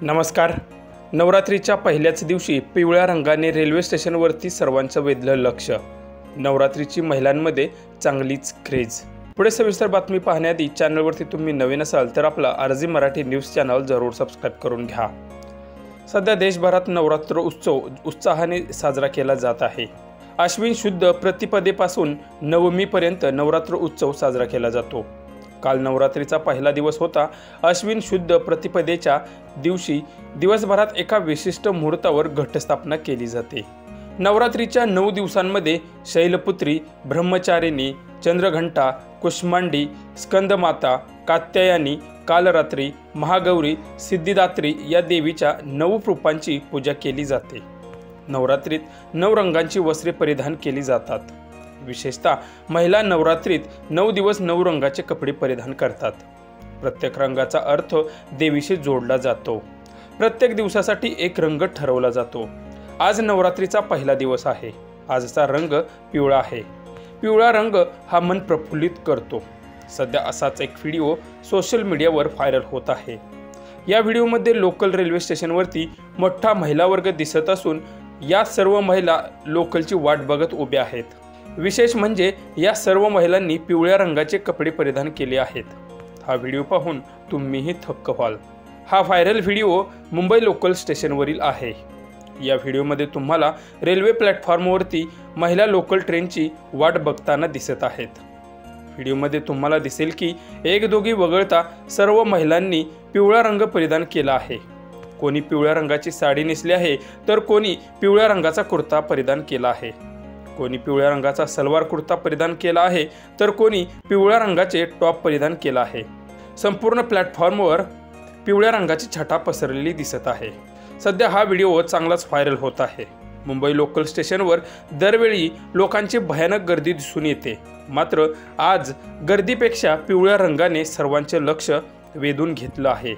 नमस्कार. नवरात्रीच्या पहिल्याच दिवशी पिवळ्या रंगाने रेल्वे स्टेशनवरती सर्वांचं वेधलं लक्ष. नवरात्रीची महिलांमध्ये चांगलीच क्रेज. पुढे सविस्तर बातमी पाहण्याआधी चॅनलवरती तुम्ही नवीन असाल तर आपला आरजी मराठी न्यूज चॅनल जरूर सबस्क्राईब करून घ्या. सध्या देशभरात नवरात्र उत्सव उत्साहाने साजरा केला जात आहे. आश्विन शुद्ध प्रतिपदेपासून नवमीपर्यंत नवरात्र उत्सव साजरा केला जातो. काल नवरात्रीचा पहिला दिवस होता. आश्विन शुद्ध प्रतिपदेच्या दिवशी दिवसभरात एका विशिष्ट मुहूर्तावर घटस्थापना केली जाते. नवरात्रीच्या 9 दिवसांमध्ये शैलपुत्री, ब्रह्मचारिणी, चंद्रघंटा, कुष्मांडी, स्कंदमाता, कात्यायनी, कालरात्री, महागौरी, सिद्धिदात्री या देवीच्या 9 रूपांची पूजा केली जाते. नवरात्रीत 9 रंगांची वस्त्रे परिधान केली जातात. विशेषतः महिला नवरात्रीत 9 दिवस 9 रंगाचे कपडे परिधान करतात. प्रत्येक रंगाचा अर्थ देवीशी जोडला जातो. प्रत्येक दिवसासाठी एक रंग ठरवला जातो. आज नवरात्रीचा पहिला दिवस आहे. आजचा रंग पिवळा आहे. पिवळा रंग हा मन प्रफुल्लित करतो. सध्या असाच एक व्हिडिओ सोशल मीडियावर व्हायरल होत आहे. या व्हिडिओमध्ये लोकल रेल्वे स्टेशनवरती मोठा महिला वर्ग दिसत असून या सर्व महिला लोकलची वाट बघत उभ्या आहेत. विशेष म्हणजे या सर्व महिलांनी पिवळ्या रंगाचे कपडे परिधान केले आहेत. हा व्हिडिओ पाहून तुम्हीही थक्क व्हाल. हा व्हायरल व्हिडिओ मुंबई लोकल स्टेशनवरील आहे. या व्हिडिओमध्ये तुम्हाला रेल्वे प्लॅटफॉर्मवरती महिला लोकल ट्रेनची वाट बघताना दिसत आहेत. व्हिडिओमध्ये तुम्हाला दिसेल की एक दोघी वगळता सर्व महिलांनी पिवळा रंग परिधान केला आहे. कोणी पिवळ्या रंगाची साडी नेसली आहे तर कोणी पिवळ्या रंगाचा कुर्ता परिधान केला आहे. कोणी पिवळ्या रंगाचा सलवार कुर्ता परिधान केला आहे तर कोणी पिवळ्या रंगाचे टॉप परिधान केला आहे. संपूर्ण प्लॅटफॉर्मवर पिवळ्या रंगाची छटा पसरलेली दिसत आहे. सध्या हा व्हिडिओ चांगलाच व्हायरल होत आहे. मुंबई लोकल स्टेशनवर दरवेळी लोकांची भयानक गर्दी दिसून येते. मात्र आज गर्दीपेक्षा पिवळ्या रंगाने सर्वांचे लक्ष वेधून घेतलं आहे.